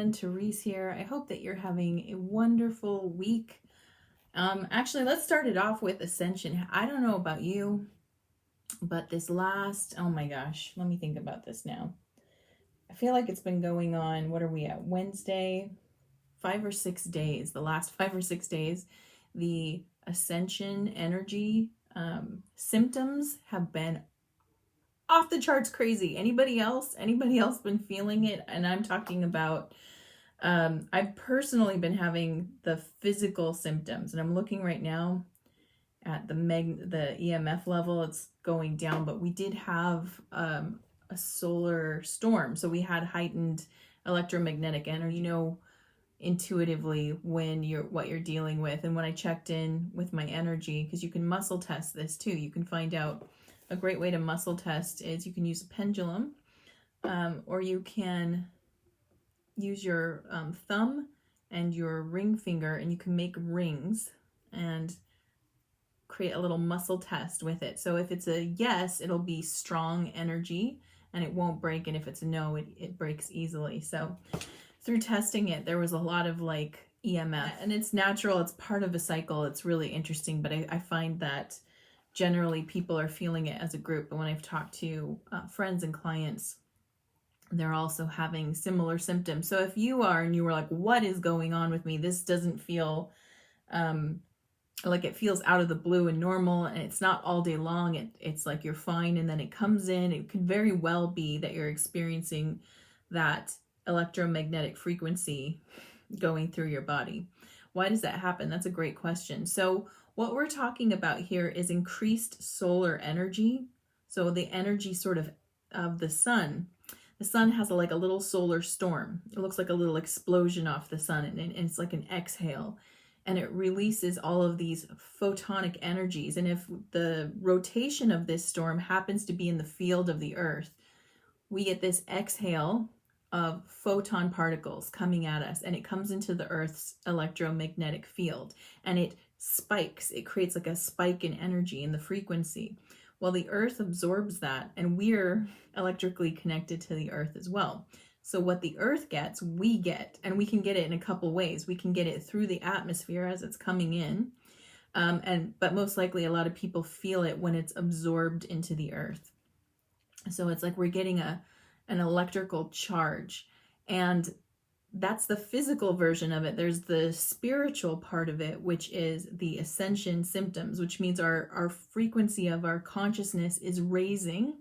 everyone, Therese here. I hope that you're having a wonderful week. Actually, let's start it off with ascension. I don't know about you, but oh my gosh, let me think about this now. I feel like it's been going on, what are we at, Wednesday? 5 or 6 days, the last 5 or 6 days, the ascension energy symptoms have been off the charts crazy. Anybody else been feeling it? And I'm talking about I've personally been having the physical symptoms, and I'm looking right now at the EMF level. It's going down, but we did have a solar storm, so we had heightened electromagnetic energy. You know intuitively what you're dealing with. And when I checked in with my energy, because you can muscle test this too, you can find out. A great way to muscle test is you can use a pendulum, or you can use your thumb and your ring finger, and you can make rings and create a little muscle test with it. So if it's a yes, it'll be strong energy and it won't break. And if it's a no, it breaks easily. So through testing it, there was a lot of like EMF, and it's natural. It's part of a cycle. It's really interesting, but I find that generally people are feeling it as a group. But when I've talked to friends and clients, they're also having similar symptoms. So if you are and you were like, what is going on with me? This doesn't feel like it feels out of the blue and normal, and it's not all day long. It's like you're fine, and then it comes in. It could very well be that you're experiencing that electromagnetic frequency going through your body. Why does that happen? That's a great question. So what we're talking about here is increased solar energy. So the energy sort of the sun. The sun has like a little solar storm. It looks like a little explosion off the sun, and it's like an exhale. And it releases all of these photonic energies. And if the rotation of this storm happens to be in the field of the earth, we get this exhale of photon particles coming at us, and it comes into the earth's electromagnetic field, and it spikes. It creates like a spike in energy in the frequency. Well, the earth absorbs that, and we're electrically connected to the earth as well. So what the earth gets, we get, and we can get it in a couple ways. We can get it through the atmosphere as it's coming in, but most likely a lot of people feel it when it's absorbed into the earth. So it's like we're getting an electrical charge, and that's the physical version of it. There's the spiritual part of it, which is the ascension symptoms, which means our frequency of our consciousness is raising,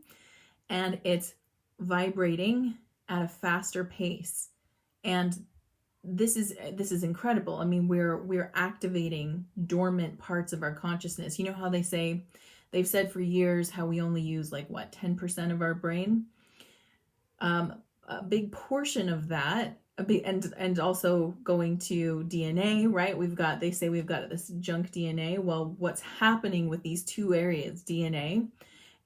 and it's vibrating at a faster pace. And this is incredible. I mean, we're activating dormant parts of our consciousness. You know how they've said for years how we only use like 10% of our brain. A big portion of that, and also going to DNA, right? They say we've got this junk DNA. Well, what's happening with these two areas, DNA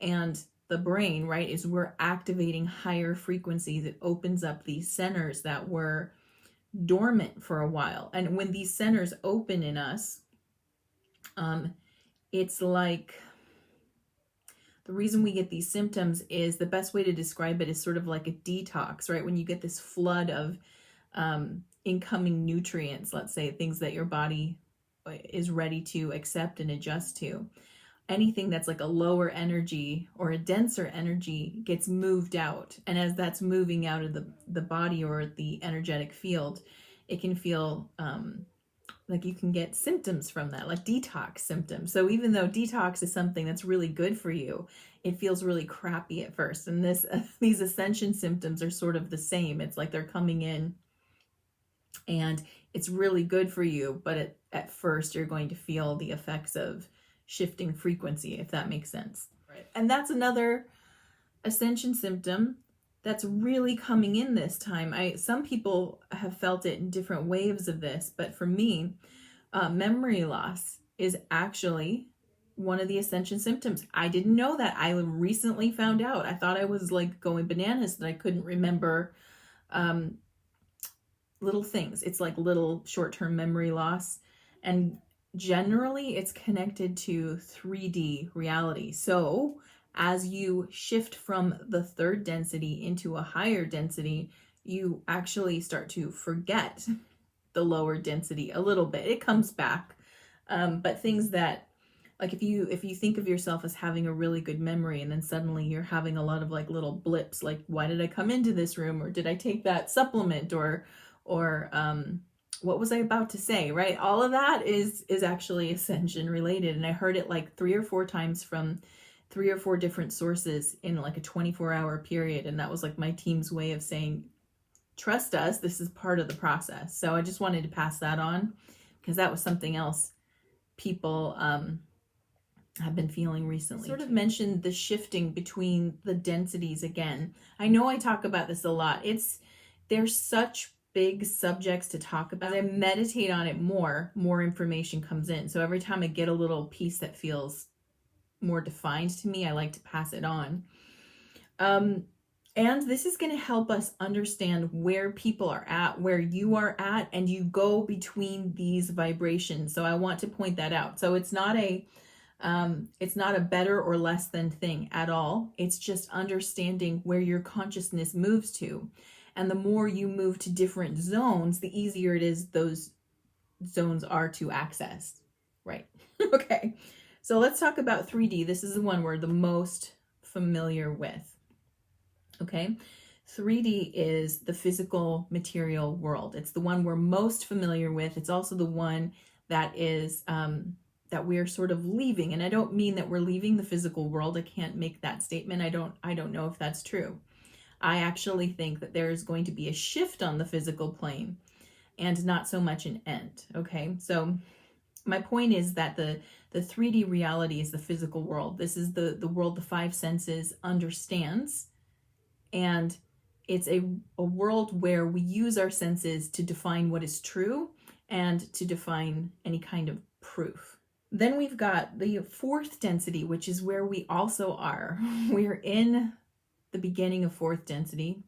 and the brain, right, is we're activating higher frequencies. It opens up these centers that were dormant for a while. And when these centers open in us, it's like, the reason we get these symptoms is, the best way to describe it is sort of like a detox, right? When you get this flood of incoming nutrients, let's say, things that your body is ready to accept and adjust to. Anything that's like a lower energy or a denser energy gets moved out. And as that's moving out of the body or the energetic field, it can feel like you can get symptoms from that, like detox symptoms. So even though detox is something that's really good for you, it feels really crappy at first. And these ascension symptoms are sort of the same. It's like they're coming in and it's really good for you, but at first you're going to feel the effects of shifting frequency, if that makes sense. Right. And that's another ascension symptom that's really coming in this time. Some people have felt it in different waves of this, but for me, memory loss is actually one of the ascension symptoms. I didn't know that. I recently found out. I thought I was like going bananas that I couldn't remember little things. It's like little short-term memory loss, and generally it's connected to 3D reality. So as you shift from the third density into a higher density, you actually start to forget the lower density a little bit. It comes back. But things that, like if you think of yourself as having a really good memory and then suddenly you're having a lot of like little blips, like why did I come into this room, or did I take that supplement, or what was I about to say, right? All of that is actually ascension related. And I heard it like 3 or 4 times from 3 or 4 different sources in like a 24-hour period. And that was like my team's way of saying, trust us, this is part of the process. So I just wanted to pass that on because that was something else people have been feeling recently. Sort of mentioned the shifting between the densities again. I know I talk about this a lot. There's such big subjects to talk about. As I meditate on it more information comes in. So every time I get a little piece that feels more defined to me, I like to pass it on. And this is going to help us understand where people are at, where you are at, and you go between these vibrations. So I want to point that out. So it's not a better or less than thing at all. It's just understanding where your consciousness moves to. And the more you move to different zones, the easier it is those zones are to access, right? Okay, so let's talk about 3D. This is the one we're the most familiar with. Okay, 3D is the physical material world. It's the one we're most familiar with. It's also the one that is that we're sort of leaving. And I don't mean that we're leaving the physical world. I can't make that statement. I don't know if that's true. I actually think that there is going to be a shift on the physical plane and not so much an end. Okay, so my point is that the 3D reality is the physical world. This is the world the 5 senses understands. And it's a world where we use our senses to define what is true and to define any kind of proof. Then we've got the 4th density, which is where we also are. We're in the beginning of 4th density.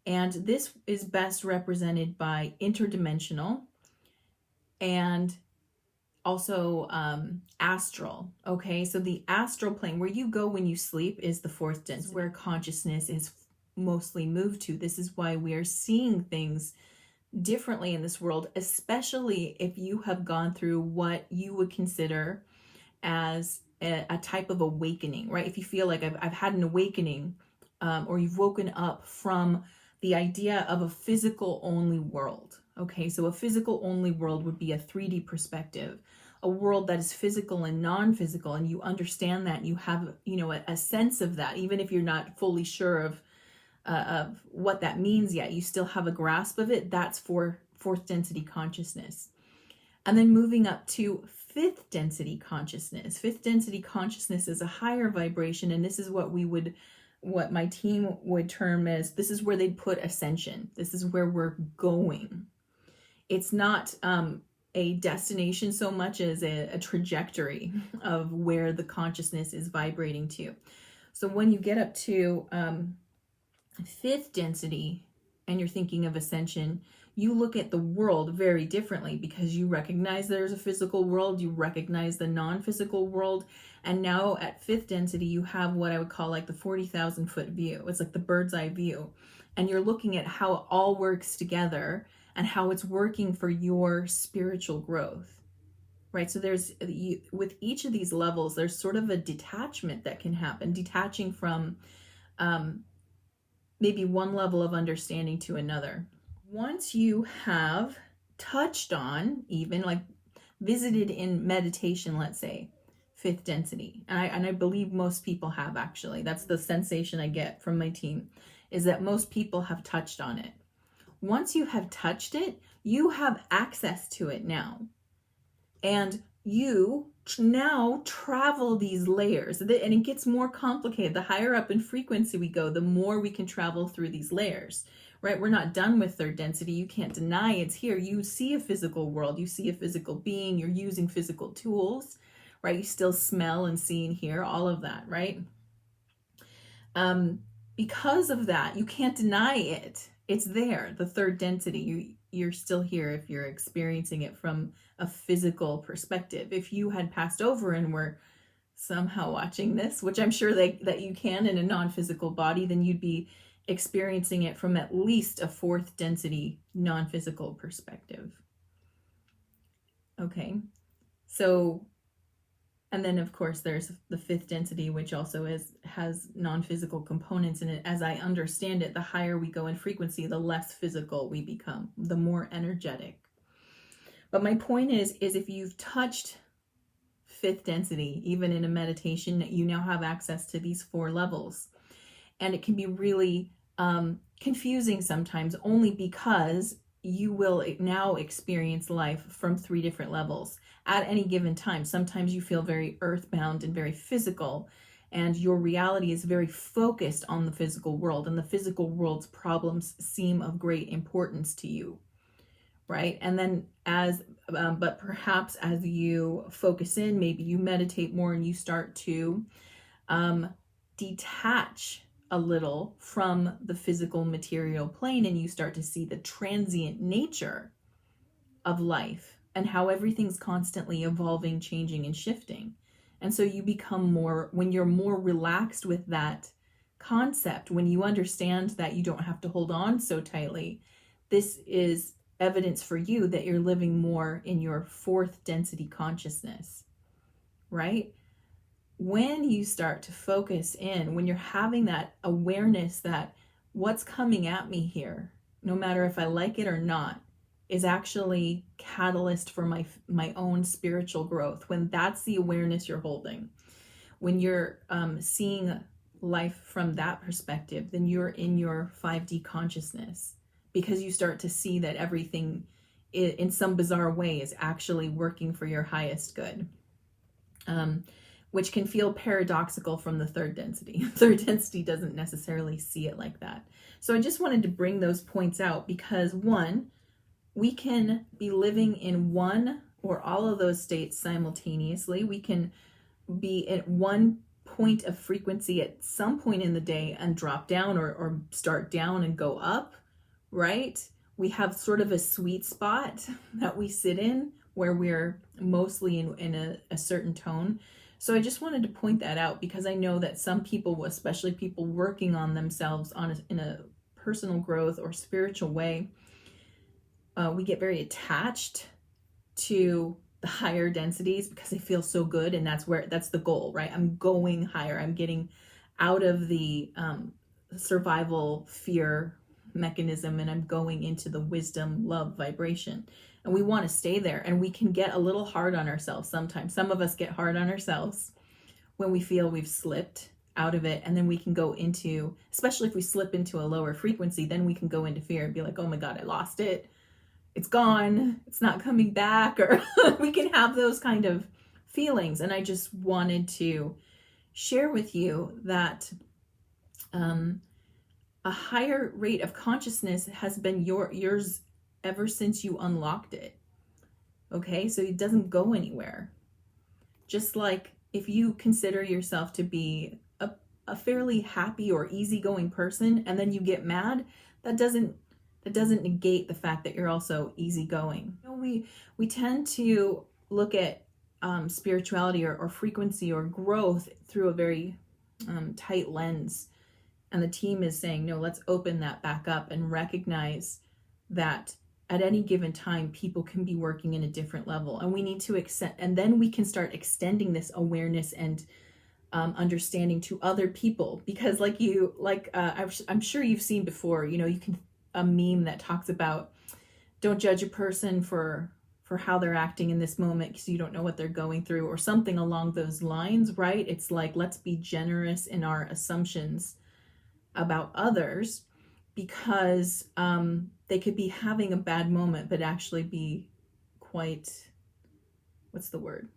And this is best represented by interdimensional and also astral. Okay, so the astral plane, where you go when you sleep, is the 4th density, where consciousness is mostly moved to. This is why we are seeing things differently in this world, especially if you have gone through what you would consider as a type of awakening, right? If you feel like I've had an awakening, or you've woken up from the idea of a physical only world. Okay, so a physical only world would be a 3D perspective, a world that is physical and non-physical, and you understand that, you have, a sense of that, even if you're not fully sure of what that means yet, you still have a grasp of it. That's for 4th density consciousness. And then moving up to 5th density consciousness. 5th density consciousness is a higher vibration, and this is what my team would term as, this is where they'd put ascension. This is where we're going. It's not a destination so much as a trajectory of where the consciousness is vibrating to. So when you get up to 5th density and you're thinking of ascension, you look at the world very differently because you recognize there's a physical world, you recognize the non-physical world, and now at 5th density you have what I would call like the 40,000 foot view. It's like the bird's eye view, and you're looking at how it all works together and how it's working for your spiritual growth, right? So with each of these levels, there's sort of a detachment that can happen, detaching from maybe one level of understanding to another. Once you have touched on, even like visited in meditation, let's say, 5th density, and I believe most people have, actually, that's the sensation I get from my team, is that most people have touched on it. Once you have touched it, you have access to it now. And you now travel these layers, and it gets more complicated. The higher up in frequency we go, the more we can travel through these layers, right? We're not done with 3rd density. You can't deny it's here. You see a physical world, you see a physical being, you're using physical tools, right? You still smell and see and hear, all of that, right? Because of that, you can't deny it. It's there, the 3rd density. You're still here if you're experiencing it from a physical perspective. If you had passed over and were somehow watching this, which I'm sure that you can in a non-physical body, then you'd be experiencing it from at least a fourth density non-physical perspective. Okay, so, and then of course there's the fifth density, which also has non-physical components in it. As I understand it, the higher we go in frequency, the less physical we become, the more energetic. But my point is if you've touched fifth density, even in a meditation, you now have access to these 4 levels. And it can be really confusing sometimes, only because you will now experience life from 3 different levels at any given time. Sometimes you feel very earthbound and very physical, and your reality is very focused on the physical world, and the physical world's problems seem of great importance to you, right? And then but perhaps as you focus in, maybe you meditate more and you start to detach a little from the physical material plane, and you start to see the transient nature of life and how everything's constantly evolving, changing, and shifting. And so you become more, when you're more relaxed with that concept, when you understand that you don't have to hold on so tightly, this is evidence for you that you're living more in your fourth density consciousness, right? When you start to focus in, when you're having that awareness that what's coming at me here, no matter if I like it or not, is actually catalyst for my own spiritual growth, when that's the awareness you're holding, when you're seeing life from that perspective, then you're in your 5D consciousness, because you start to see that everything in some bizarre way is actually working for your highest good, which can feel paradoxical from the third density. Third density doesn't necessarily see it like that. So I just wanted to bring those points out because, one, we can be living in one or all of those states simultaneously. We can be at one point of frequency at some point in the day and drop down, or start down and go up, right? We have sort of a sweet spot that we sit in where we're mostly in a certain tone. So I just wanted to point that out because I know that some people, especially people working on themselves in a personal growth or spiritual way, we get very attached to the higher densities because they feel so good, and that's the goal, right? I'm going higher. I'm getting out of the survival fear mechanism, and I'm going into the wisdom, love vibration. And we want to stay there, and we can get a little hard on ourselves sometimes. Some of us get hard on ourselves when we feel we've slipped out of it, and then we can go into, especially if we slip into a lower frequency, then we can go into fear and be like, oh my God, I lost it. It's gone. It's not coming back. Or we can have those kind of feelings. And I just wanted to share with you that a higher rate of consciousness has been yours ever since you unlocked it. Okay, so it doesn't go anywhere. Just like if you consider yourself to be a fairly happy or easygoing person, and then you get mad, that doesn't negate the fact that you're also easygoing. You know, we tend to look at spirituality or frequency or growth through a very tight lens. And the team is saying, no, let's open that back up and recognize that at any given time, people can be working in a different level. And we need to accept, and then we can start extending this awareness and understanding to other people. Because I'm sure you've seen before, you know, you can, a meme that talks about don't judge a person for how they're acting in this moment because you don't know what they're going through, or something along those lines, right? It's like, let's be generous in our assumptions about others, because they could be having a bad moment but actually be quite, what's the word?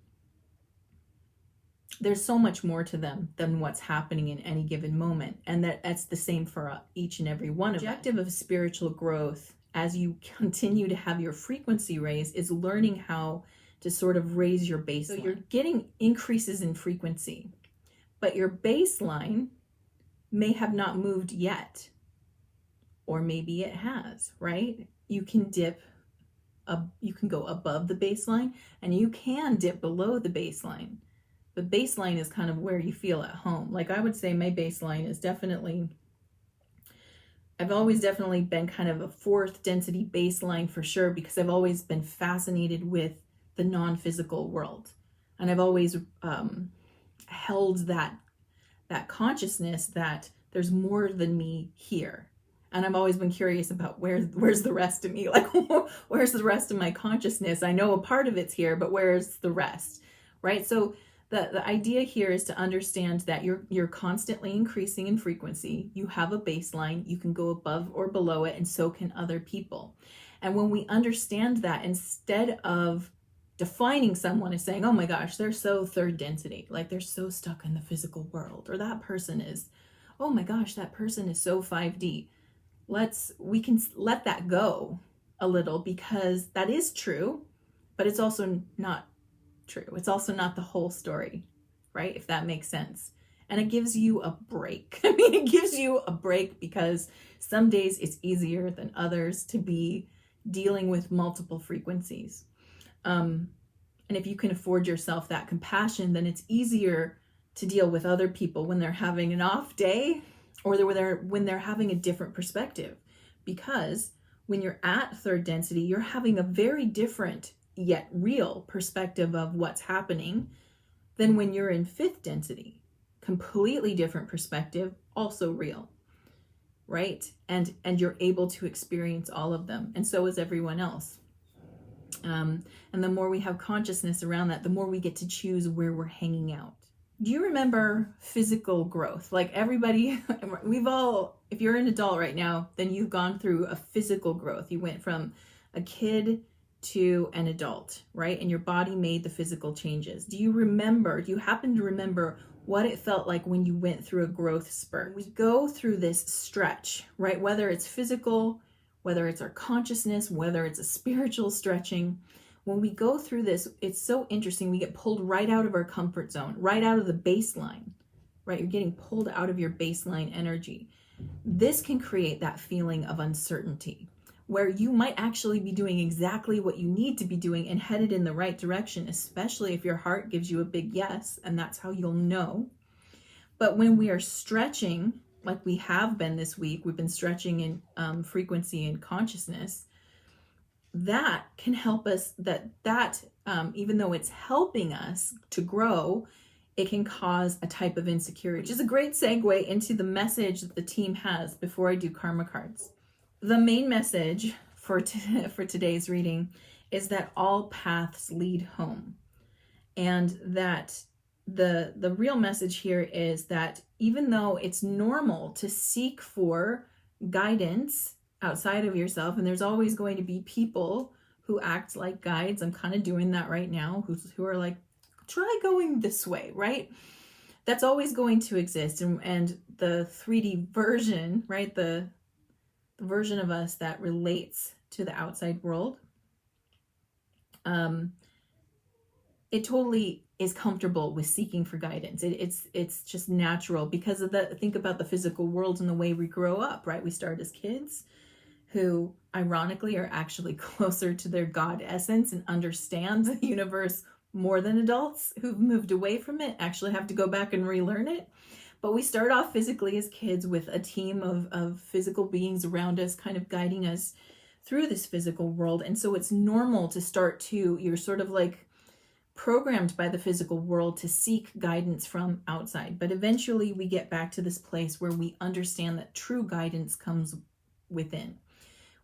There's so much more to them than what's happening in any given moment. And that's the same for each and every one of us. The objective of spiritual growth, as you continue to have your frequency raised, is learning how to sort of raise your baseline. So you're getting increases in frequency, but your baseline may have not moved yet, or maybe it has, right? You can you can go above the baseline, and you can dip below the baseline. The baseline is kind of where you feel at home. Like I would say my baseline is definitely I've always definitely been kind of a fourth density baseline for sure, because I've always been fascinated with the non-physical world. And I've always held that consciousness that there's more than me here. And I've always been curious about where's the rest of me? Like, where's the rest of my consciousness? I know a part of it's here, but where's the rest? Right? So the idea here is to understand that you're constantly increasing in frequency. You have a baseline. You can go above or below it, and so can other people. And when we understand that, instead of defining someone as saying, oh my gosh, they're so third density, like they're so stuck in the physical world, or that person is, oh my gosh, that person is so 5D. We can let that go a little, because that is true, but it's also not true. It's also not the whole story, right? If that makes sense. And it gives you a break. I mean, it gives you a break, because some days it's easier than others to be dealing with multiple frequencies. And if you can afford yourself that compassion, then it's easier to deal with other people when they're having an off day, or when they're having a different perspective. Because when you're at third density, you're having a very different yet real perspective of what's happening than when you're in fifth density. Completely different perspective, also real, right? And you're able to experience all of them, and so is everyone else. And the more we have consciousness around that, the more we get to choose where we're hanging out. Do you remember physical growth? Like everybody, if you're an adult right now, then you've gone through a physical growth. You went from a kid to an adult, right? And your body made the physical changes. Do you happen to remember what it felt like when you went through a growth spurt? We go through this stretch, right? Whether it's physical, whether it's our consciousness, whether it's a spiritual stretching. When we go through this, it's so interesting. We get pulled right out of our comfort zone, right out of the baseline, right? You're getting pulled out of your baseline energy. This can create that feeling of uncertainty, where you might actually be doing exactly what you need to be doing and headed in the right direction, especially if your heart gives you a big yes, and that's how you'll know. But when we are stretching, like we have been this week, we've been stretching in frequency and consciousness, that can help us, even though it's helping us to grow, it can cause a type of insecurity, which is a great segue into the message that the team has before I do karma cards. The main message for today's reading is that all paths lead home, and that the real message here is that even though it's normal to seek for guidance outside of yourself, and there's always going to be people who act like guides. I'm kind of doing that right now, who are like, try going this way, right? That's always going to exist. And the 3D version, right? The version of us that relates to the outside world, it totally is comfortable with seeking for guidance. It's just natural because of think about the physical world and the way we grow up, right? We start as kids who ironically are actually closer to their God essence and understand the universe more than adults who've moved away from it, actually have to go back and relearn it. But we start off physically as kids with a team of physical beings around us kind of guiding us through this physical world. And so it's normal to you're sort of like programmed by the physical world to seek guidance from outside. But eventually we get back to this place where we understand that true guidance comes within,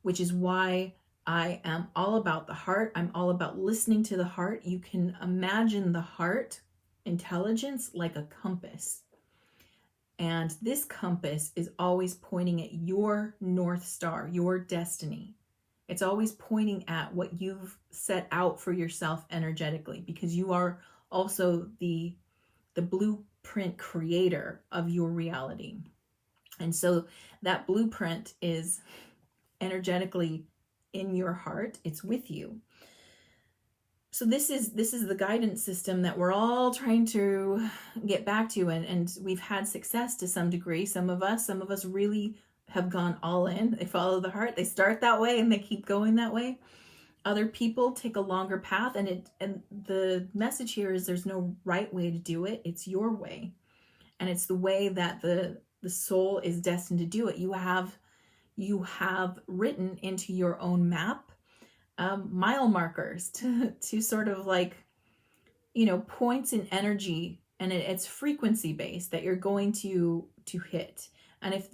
which is why I am all about the heart. I'm all about listening to the heart. You can imagine the heart intelligence like a compass. And this compass is always pointing at your North Star, your destiny. It's always pointing at what you've set out for yourself energetically, because you are also the blueprint creator of your reality. And so that blueprint is energetically in your heart. It's with you. So this is the guidance system that we're all trying to get back to, and we've had success to some degree. Some of us really have gone all in. They follow the heart. They start that way and they keep going that way. Other people take a longer path, and the message here is there's no right way to do it. It's your way, and it's the way that the soul is destined to do it. You have you have written into your own map mile markers to sort of like, points in energy, and it's frequency based that you're going to hit. And if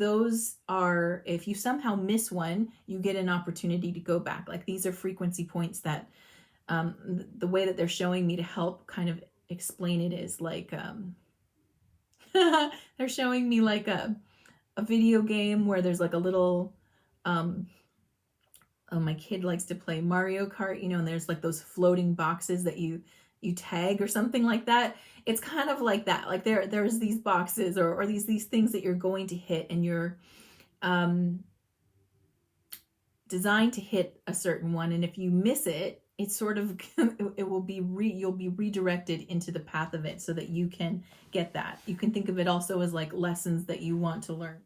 you somehow miss one, you get an opportunity to go back. Like, these are frequency points that the way that they're showing me to help kind of explain it is like they're showing me like a video game where there's like a little my kid likes to play Mario Kart, and there's like those floating boxes that you tag or something like that. It's kind of like that. Like there's these boxes or these things that you're going to hit, and you're designed to hit a certain one. And if you miss it, it's sort of you'll be redirected into the path of it so that you can get that. You can think of it also as like lessons that you want to learn.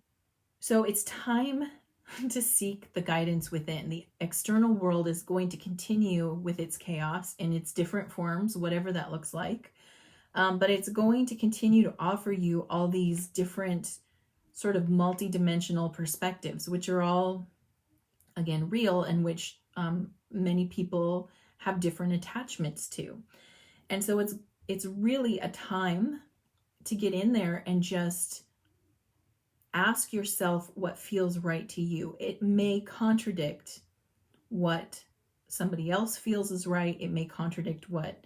So it's time to seek the guidance within. The external world is going to continue with its chaos in its different forms, whatever that looks like. But it's going to continue to offer you all these different sort of multidimensional perspectives, which are all, again, real, and which many people have different attachments to. And so it's really a time to get in there and just ask yourself what feels right to you. It may contradict what somebody else feels is right. It may contradict what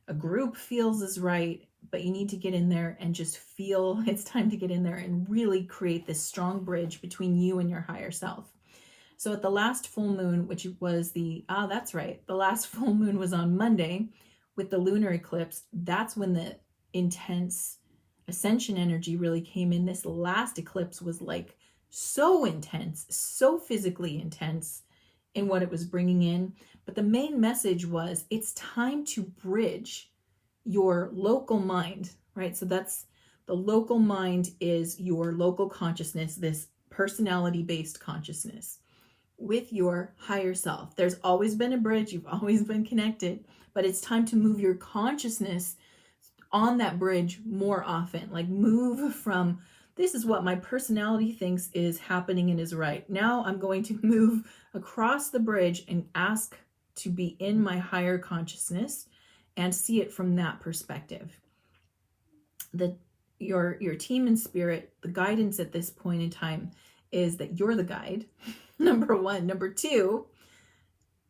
a group feels is right, but you need to get in there and just feel it's time to get in there and really create this strong bridge between you and your higher self. So at the last full moon, which was the last full moon was on Monday with the lunar eclipse. That's when the intense ascension energy really came in. This last eclipse was like so intense, so physically intense in what it was bringing in. But the main message was it's time to bridge your local mind, right? So that's the local mind is your local consciousness, this personality-based consciousness with your higher self. There's always been a bridge. You've always been connected, but it's time to move your consciousness on that bridge more often. Like, move from, this is what my personality thinks is happening and is right. Now I'm going to move across the bridge and ask to be in my higher consciousness and see it from that perspective. Your team and spirit, the guidance at this point in time is that you're the guide, number one. Number two,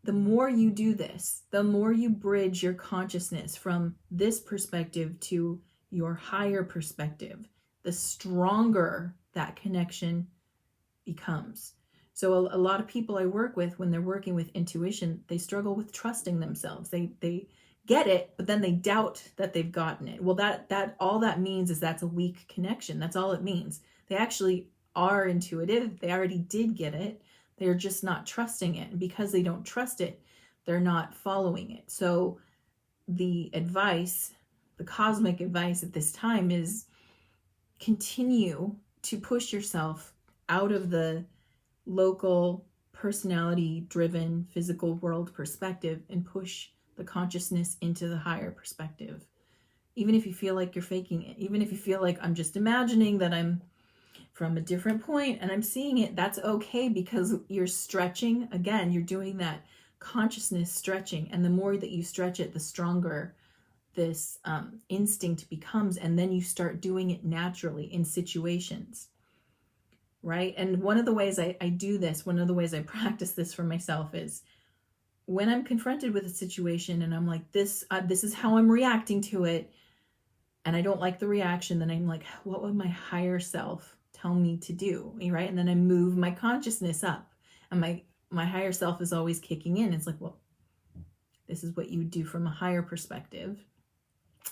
the more you do this, the more you bridge your consciousness from this perspective to your higher perspective, the stronger that connection becomes. So a lot of people I work with, when they're working with intuition, they struggle with trusting themselves. They get it, but then they doubt that they've gotten it. Well, that all that means is that's a weak connection. That's all it means. They actually are intuitive. They already did get it. They're just not trusting it. And because they don't trust it, they're not following it. So the advice, the cosmic advice at this time is continue to push yourself out of the local personality-driven physical world perspective and push the consciousness into the higher perspective. Even if you feel like you're faking it, even if you feel like I'm just imagining that I'm from a different point and I'm seeing it, that's okay, because you're stretching. Again, you're doing that consciousness stretching, and the more that you stretch it, the stronger this instinct becomes, and then you start doing it naturally in situations, right? And one of the ways I do this, one of the ways I practice this for myself is when I'm confronted with a situation and I'm like, this is how I'm reacting to it, and I don't like the reaction, then I'm like, what would my higher self tell me to do, right? And then I move my consciousness up, and my higher self is always kicking in. It's like, well, this is what you would do from a higher perspective.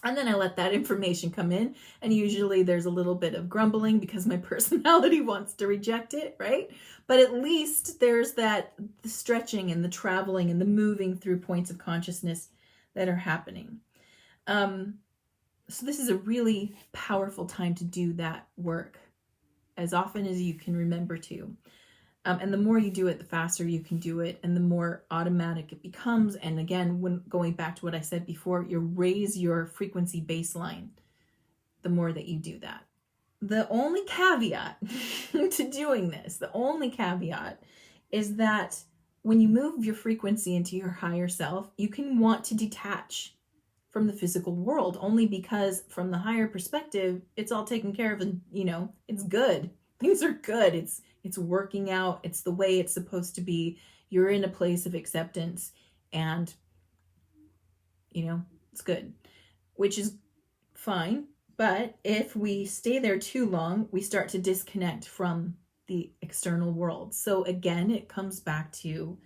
And then I let that information come in, and usually there's a little bit of grumbling because my personality wants to reject it, right? But at least there's the stretching and the traveling and the moving through points of consciousness that are happening. So this is a really powerful time to do that work as often as you can remember to. And the more you do it, the faster you can do it, and the more automatic it becomes. And again, when going back to what I said before, you raise your frequency baseline the more that you do that. The only caveat to doing this, the only caveat is that when you move your frequency into your higher self, you can want to detach from the physical world, only because from the higher perspective, it's all taken care of and, it's good. Things are good. It's working out. It's the way it's supposed to be. You're in a place of acceptance and, it's good, which is fine. But if we stay there too long, we start to disconnect from the external world. So again, it comes back to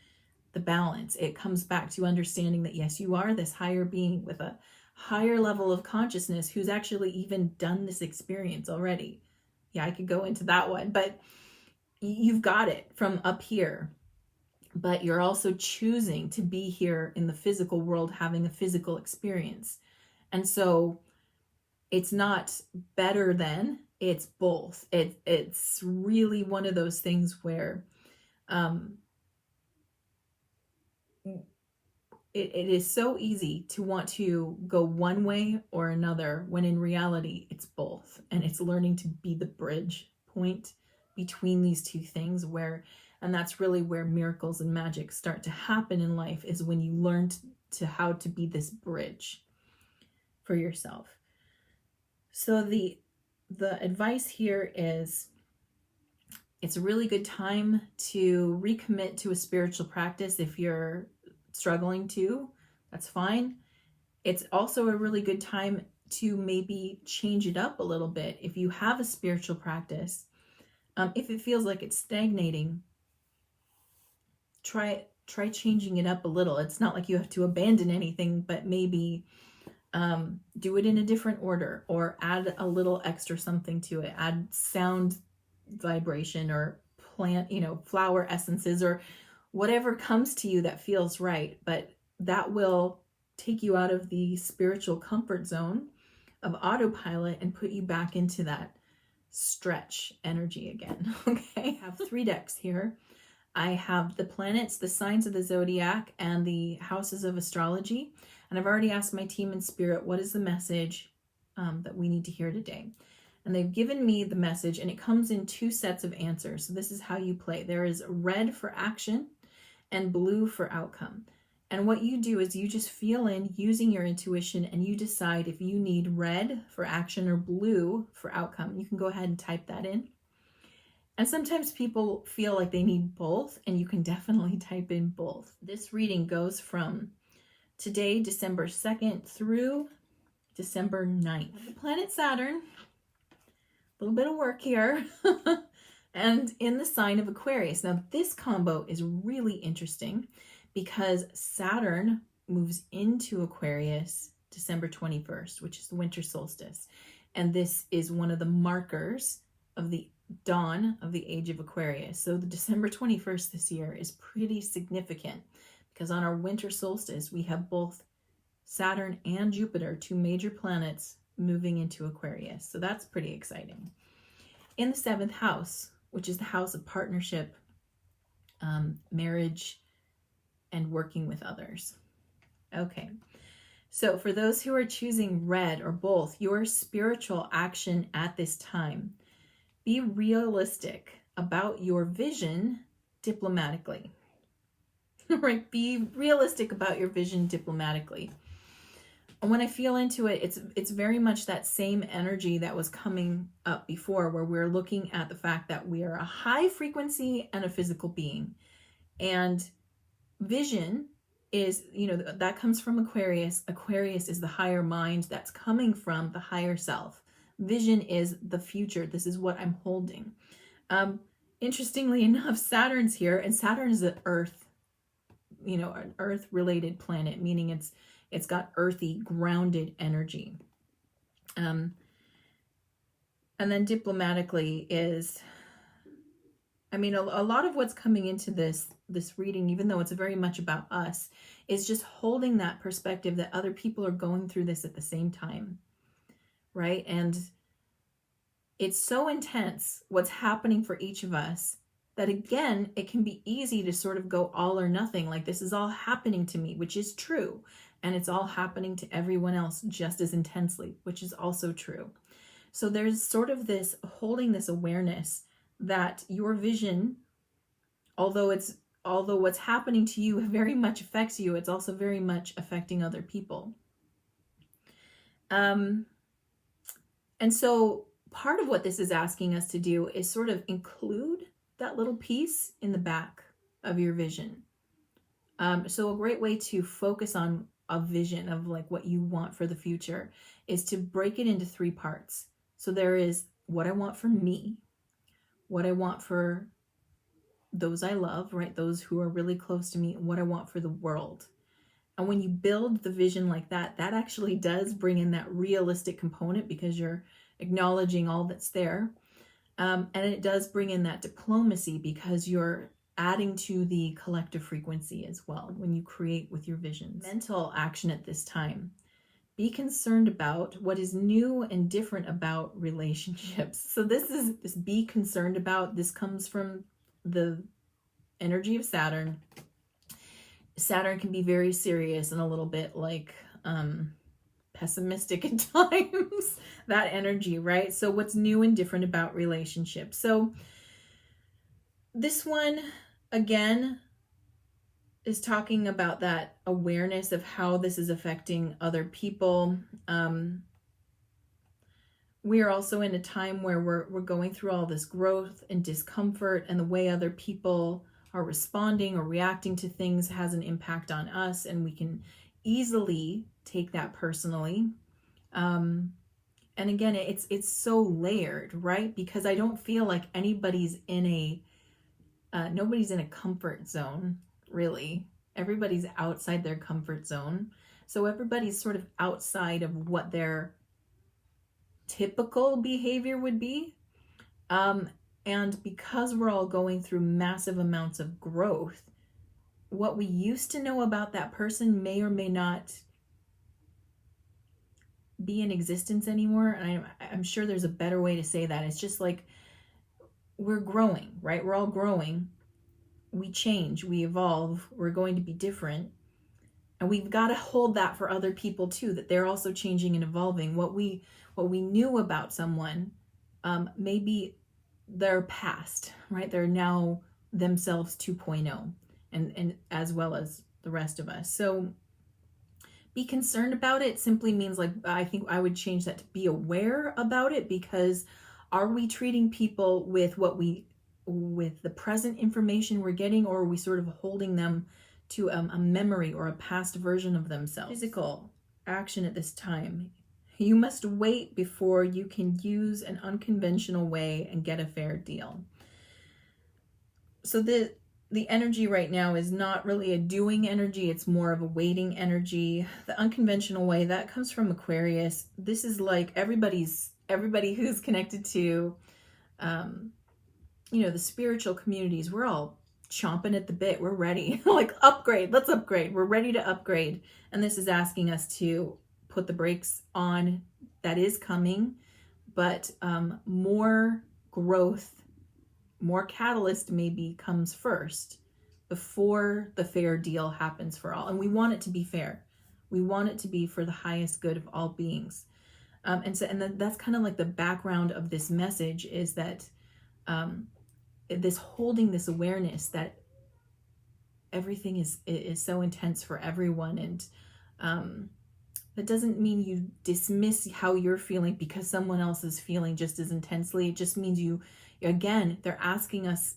the balance. It comes back to understanding that, yes, you are this higher being with a higher level of consciousness who's actually even done this experience already. Yeah, I could go into that one, but you've got it from up here. But you're also choosing to be here in the physical world, having a physical experience. And so it's not better than, it's both. It's really one of those things where it is so easy to want to go one way or another, when in reality it's both. And it's learning to be the bridge point between these two things, and that's really where miracles and magic start to happen in life, is when you learn to how to be this bridge for yourself. So the advice here is, it's a really good time to recommit to a spiritual practice. If you're struggling to, that's fine. It's also a really good time to maybe change it up a little bit. If you have a spiritual practice, if it feels like it's stagnating, try changing it up a little. It's not like you have to abandon anything, but maybe do it in a different order, or add a little extra something to it. Add sound vibration, or plant, flower essences, or whatever comes to you that feels right. But that will take you out of the spiritual comfort zone of autopilot and put you back into that stretch energy again. Okay, I have 3 decks here. I have the planets, the signs of the zodiac, and the houses of astrology. And I've already asked my team in spirit, what is the message that we need to hear today? And they've given me the message, and it comes in 2 sets of answers. So this is how you play. There is red for action and blue for outcome. And what you do is you just feel in using your intuition, and you decide if you need red for action or blue for outcome. You can go ahead and type that in. And sometimes people feel like they need both, and you can definitely type in both. This reading goes from today, December 2nd, through December 9th. The planet Saturn, a little bit of work here, and in the sign of Aquarius. Now, this combo is really interesting because Saturn moves into Aquarius December 21st, which is the winter solstice. And this is one of the markers of the dawn of the age of Aquarius. So the December 21st this year is pretty significant, because on our winter solstice, we have both Saturn and Jupiter, 2 major planets, moving into Aquarius. So that's pretty exciting. In the 7th house, which is the house of partnership, marriage, and working with others. Okay. So for those who are choosing red or both, your spiritual action at this time, be realistic about your vision diplomatically. Right? Be realistic about your vision diplomatically. And when I feel into it, it's very much that same energy that was coming up before, where we're looking at the fact that we are a high frequency and a physical being. And vision is, that comes from Aquarius. Aquarius is the higher mind that's coming from the higher self. Vision is the future. This is what I'm holding. Interestingly enough, Saturn's here, and Saturn is an Earth, an Earth-related planet, meaning it's got earthy, grounded energy. And then diplomatically is, a lot of what's coming into this reading, even though it's very much about us, is just holding that perspective that other people are going through this at the same time, right? And it's so intense what's happening for each of us that, again, it can be easy to sort of go all or nothing, like this is all happening to me, which is true. And it's all happening to everyone else just as intensely, which is also true. So there's sort of this holding this awareness that your vision, although what's happening to you very much affects you, it's also very much affecting other people. And so part of what this is asking us to do is sort of include that little piece in the back of your vision. So a great way to focus on a vision of like what you want for the future is to break it into 3 parts. So there is what I want for me, what I want for those I love, right? Those who are really close to me, and what I want for the world. And when you build the vision like that, that actually does bring in that realistic component because you're acknowledging all that's there. And it does bring in that diplomacy because you're adding to the collective frequency as well when you create with your visions. Mental action at this time. Be concerned about what is new and different about relationships. So this be concerned about. This comes from the energy of Saturn. Saturn can be very serious and a little bit like pessimistic at times, that energy, right? So what's new and different about relationships. So this one, again, is talking about that awareness of how this is affecting other people. We are also in a time where we're going through all this growth and discomfort, and the way other people are responding or reacting to things has an impact on us, and we can easily take that personally. And again, it's so layered, right? Because I don't feel like anybody's in nobody's in a comfort zone, really. Everybody's outside their comfort zone. So everybody's sort of outside of what their typical behavior would be. And because we're all going through massive amounts of growth, what we used to know about that person may or may not be in existence anymore. And I'm sure there's a better way to say that. It's just like we're growing, right? We're all growing. We change, we evolve, we're going to be different. And we've got to hold that for other people too, that they're also changing and evolving. What we knew about someone, maybe they're past, right? They're now themselves 2.0, and as well as the rest of us. So be concerned about it simply means, like, I think I would change that to be aware about it, because are we treating people with with the present information we're getting, or are we sort of holding them to a memory or a past version of themselves? Physical action at this time. You must wait before you can use an unconventional way and get a fair deal. So the energy right now is not really a doing energy, it's more of a waiting energy. The unconventional way, that comes from Aquarius. This is like everybody who's connected to the spiritual communities. We're all chomping at the bit. We're ready. Like, upgrade. Let's upgrade. We're ready to upgrade. And this is asking us to put the brakes on. That is coming, but more growth, more catalyst maybe comes first before the fair deal happens for all. And we want it to be fair. We want it to be for the highest good of all beings. And that's kind of like the background of this message, is that this holding this awareness that everything is so intense for everyone. And that doesn't mean you dismiss how you're feeling because someone else is feeling just as intensely. It just means they're asking us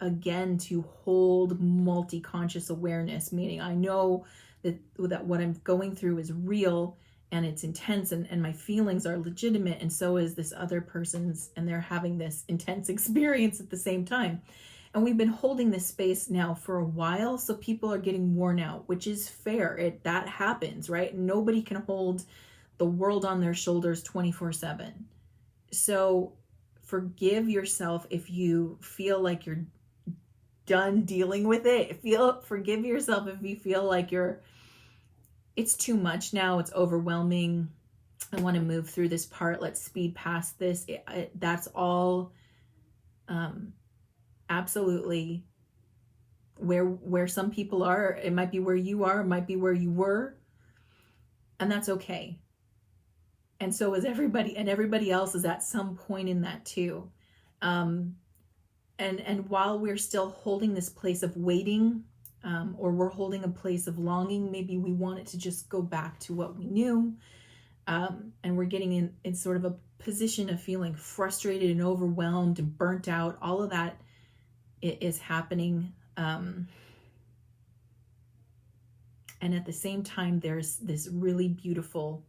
again to hold multi-conscious awareness, meaning I know that what I'm going through is real and it's intense, and my feelings are legitimate, and so is this other person's, and they're having this intense experience at the same time. And we've been holding this space now for a while, so people are getting worn out, which is fair. That happens, right? Nobody can hold the world on their shoulders 24/7. So forgive yourself if you feel like you're done dealing with it. Forgive yourself if you feel like it's too much now, it's overwhelming, I want to move through this part, let's speed past this. That's all absolutely where some people are. It might be where you are, it might be where you were, and that's okay. And so is everybody, and everybody else is at some point in that too. And while we're still holding this place of waiting, or we're holding a place of longing, maybe we want it to just go back to what we knew. And we're getting in sort of a position of feeling frustrated and overwhelmed and burnt out. All of that is happening. And at the same time, there's this really beautiful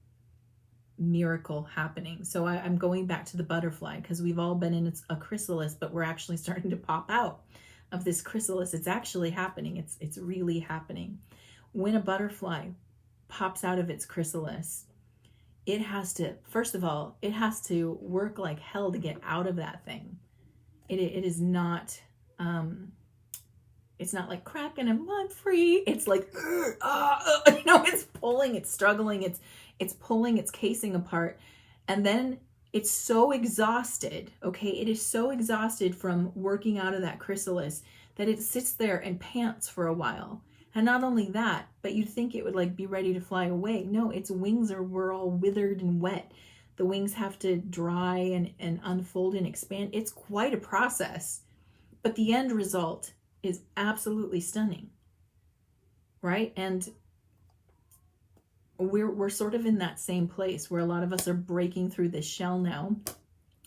miracle happening. So I'm going back to the butterfly, because we've all been in a chrysalis, but we're actually starting to pop out of this chrysalis. It's actually happening. It's really happening. When a butterfly pops out of its chrysalis, it has to, first of all, it has to work like hell to get out of that thing. It is not, it's not like cracking and I'm free. It's like, it's pulling, it's struggling, it's pulling its casing apart. And then it's so exhausted, okay? It is so exhausted from working out of that chrysalis that it sits there and pants for a while. And not only that, but you'd think it would like be ready to fly away. No, its wings were all withered and wet. The wings have to dry and unfold and expand. It's quite a process. But the end result is absolutely stunning, right? And we're sort of in that same place where a lot of us are breaking through this shell now,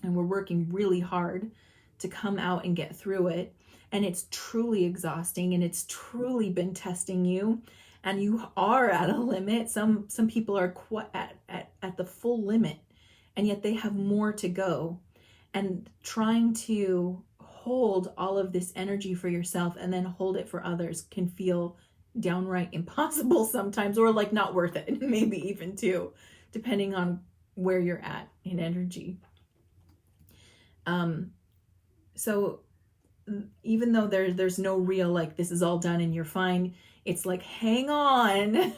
and we're working really hard to come out and get through it. And it's truly exhausting, and it's truly been testing you, and you are at a limit. Some people are quite at the full limit, and yet they have more to go. And trying to hold all of this energy for yourself and then hold it for others can feel downright impossible sometimes, or like not worth it, maybe even too, depending on where you're at in energy. So even though there's no real like this is all done and you're fine, it's like hang on,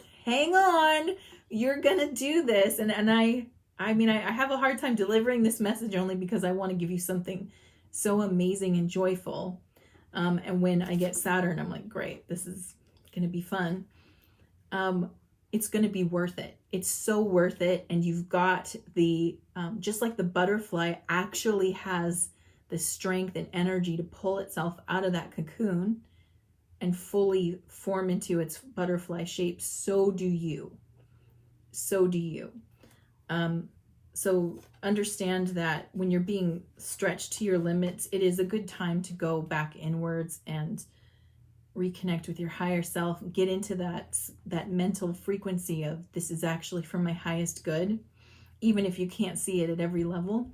you're gonna do this. And I mean I have a hard time delivering this message only because I want to give you something so amazing and joyful. And when I get Saturn, I'm like, great, this is gonna be fun. It's gonna be worth it. It's so worth it. And you've got the just like the butterfly actually has the strength and energy to pull itself out of that cocoon and fully form into its butterfly shape, so do you. So understand that when you're being stretched to your limits, it is a good time to go back inwards and reconnect with your higher self. Get into that mental frequency of this is actually for my highest good, even if you can't see it at every level.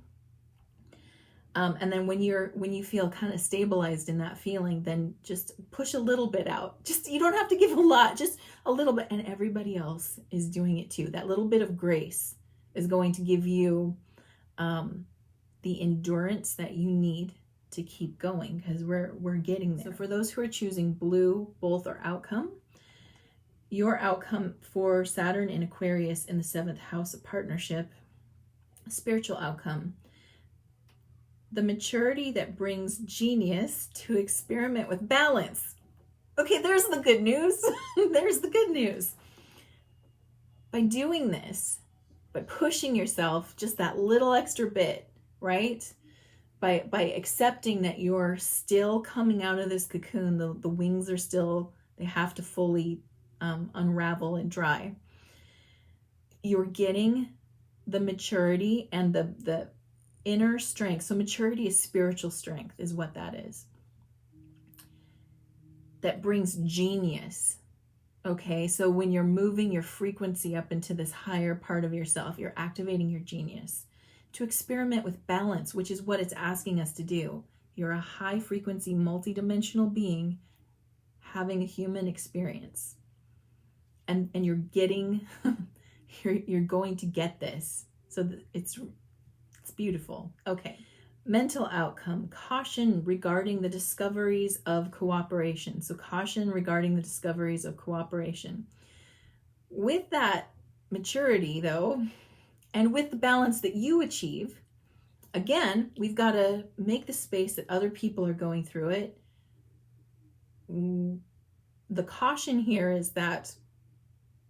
And then when you feel kind of stabilized in that feeling, then just push a little bit out. You don't have to give a lot, just a little bit. And everybody else is doing it too. That little bit of grace is going to give you the endurance that you need to keep going, because we're getting there. So for those who are choosing blue, both are outcome. Your outcome for Saturn in Aquarius in the 7th house of partnership, spiritual outcome. The maturity that brings genius to experiment with balance. Okay, there's the good news. There's the good news. By doing this, by pushing yourself just that little extra bit, right? By accepting that you're still coming out of this cocoon, the wings are still, they have to fully unravel and dry. You're getting the maturity and the inner strength. So maturity is spiritual strength, is what that is. That brings genius. Okay, so when you're moving your frequency up into this higher part of yourself, you're activating your genius to experiment with balance, which is what it's asking us to do. You're a high frequency, multidimensional being having a human experience. And you're getting, you're going to get this. So it's beautiful. Okay. Mental outcome, caution regarding the discoveries of cooperation. So caution regarding the discoveries of cooperation. With that maturity though, and with the balance that you achieve, again, we've got to make the space that other people are going through it. The caution here is that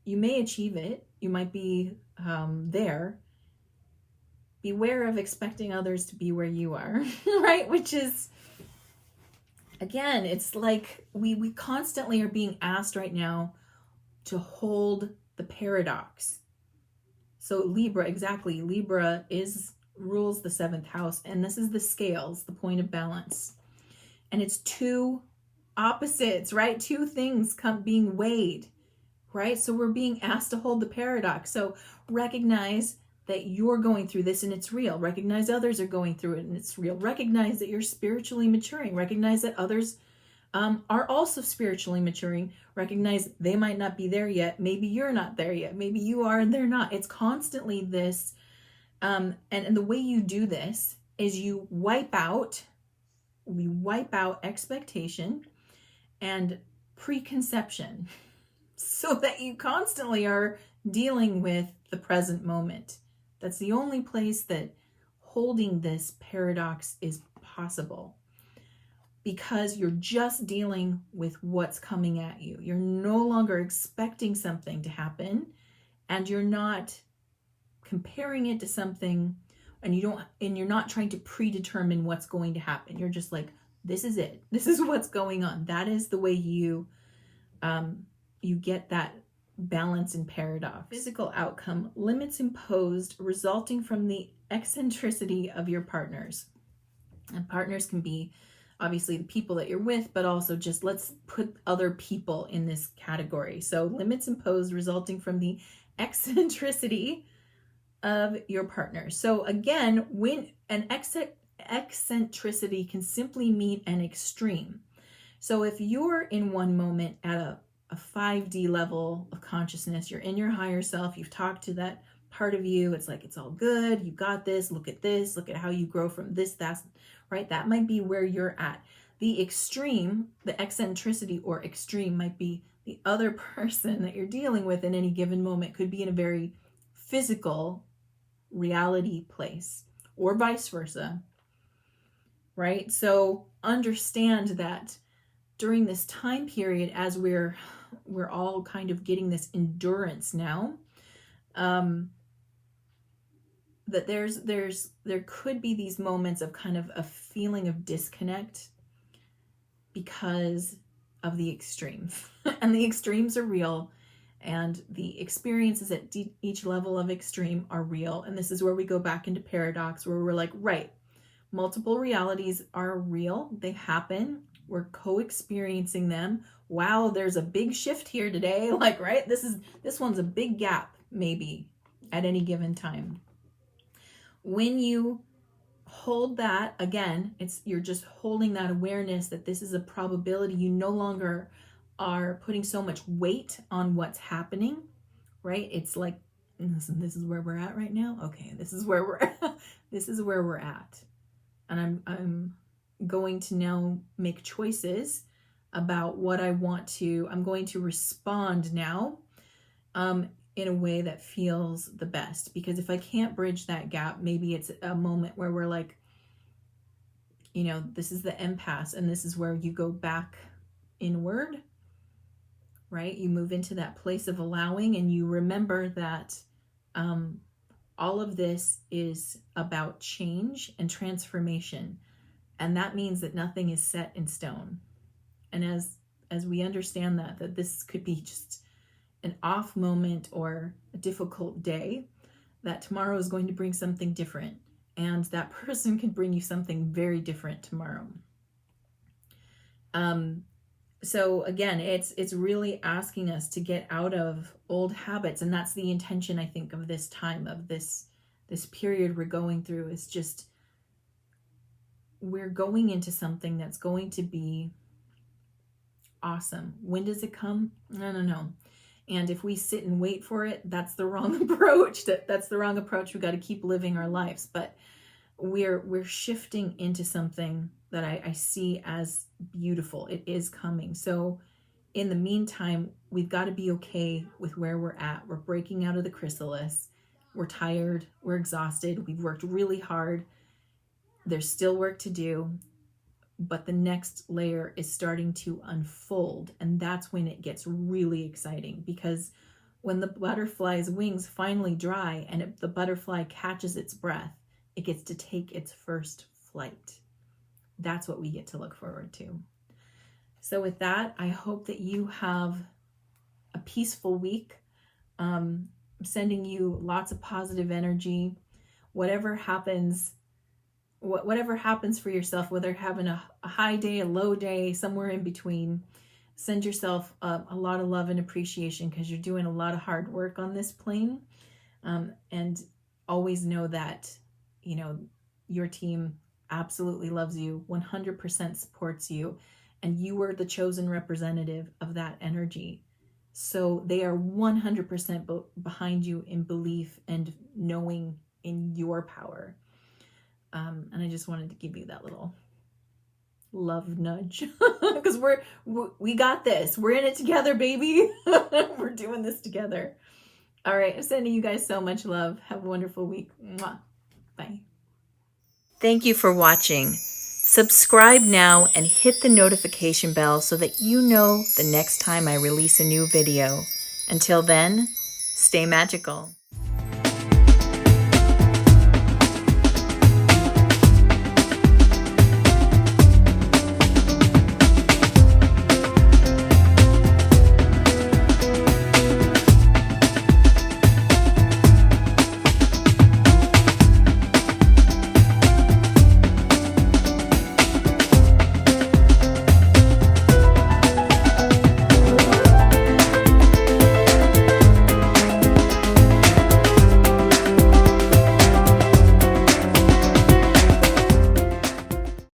you may achieve it. You might be there, beware of expecting others to be where you are, right? Which is, again, it's like we constantly are being asked right now to hold the paradox. So Libra, exactly, Libra rules the 7th house, and this is the scales, the point of balance. And it's two opposites, right? Two things being weighed, right? So we're being asked to hold the paradox. So recognize that you're going through this and it's real. Recognize others are going through it and it's real. Recognize that you're spiritually maturing. Recognize that others are also spiritually maturing. Recognize they might not be there yet. Maybe you're not there yet. Maybe you are and they're not. It's constantly this. And the way you do this is we wipe out expectation and preconception so that you constantly are dealing with the present moment. That's the only place that holding this paradox is possible, because you're just dealing with what's coming at you. You're no longer expecting something to happen, and you're not comparing it to something, and you're not trying to predetermine what's going to happen. You're just like, this is it. This is what's going on. That is the way you get that balance and paradox. Physical outcome, limits imposed resulting from the eccentricity of your partners. And partners can be obviously the people that you're with, but also just let's put other people in this category. So limits imposed resulting from the eccentricity of your partner. So again, when an eccentricity can simply mean an extreme. So if you're in one moment at a 5D level of consciousness, you're in your higher self, you've talked to that part of you, it's like, it's all good, you got this, look at how you grow from this, that's right. That might be where you're at. The extreme, the eccentricity or extreme might be the other person that you're dealing with in any given moment. Could be in a very physical reality place or vice versa, right? So understand that during this time period, as we're all kind of getting this endurance now, that there could be these moments of kind of a feeling of disconnect because of the extremes. And the extremes are real, and the experiences at each level of extreme are real. And this is where we go back into paradox, where we're like, right, multiple realities are real, they happen, we're co-experiencing them. Wow, there's a big shift here today, like, right, this one's a big gap maybe at any given time. When you hold that, again, you're just holding that awareness that this is a probability. You no longer are putting so much weight on what's happening, right? It's like, this is where we're at right now. Okay, this is where we're at. And I'm going to now make choices about what I'm going to respond now in a way that feels the best. Because if I can't bridge that gap, maybe it's a moment where we're like, this is the impasse, and this is where you go back inward, right? You move into that place of allowing, and you remember that all of this is about change and transformation. And that means that nothing is set in stone. And as we understand that this could be just an off moment or a difficult day, that tomorrow is going to bring something different. And that person can bring you something very different tomorrow. So again, it's really asking us to get out of old habits. And that's the intention, I think, of this time, of this period we're going through, is just, we're going into something that's going to be awesome. When does it come? I don't know. And if we sit and wait for it, that's the wrong approach. That's the wrong approach. We've got to keep living our lives. But we're shifting into something that I see as beautiful. It is coming. So in the meantime, we've got to be okay with where we're at. We're breaking out of the chrysalis. We're tired. We're exhausted. We've worked really hard. There's still work to do. But the next layer is starting to unfold. And that's when it gets really exciting, because when the butterfly's wings finally dry and the butterfly catches its breath, It gets to take its first flight. That's what we get to look forward to. So with that, I hope that you have a peaceful week. I'm sending you lots of positive energy. Whatever happens for yourself, whether having a high day, a low day, somewhere in between, send yourself a lot of love and appreciation, because you're doing a lot of hard work on this plane. And always know that, your team absolutely loves you, 100% supports you, and you were the chosen representative of that energy. So they are 100% behind you in belief and knowing in your power. And I just wanted to give you that little love nudge, because we got this. We're in it together, baby. We're doing this together. All right, I'm sending you guys so much love. Have a wonderful week. Mwah. Bye. Thank you for watching. Subscribe now and hit the notification bell so that you know the next time I release a new video. Until then, stay magical.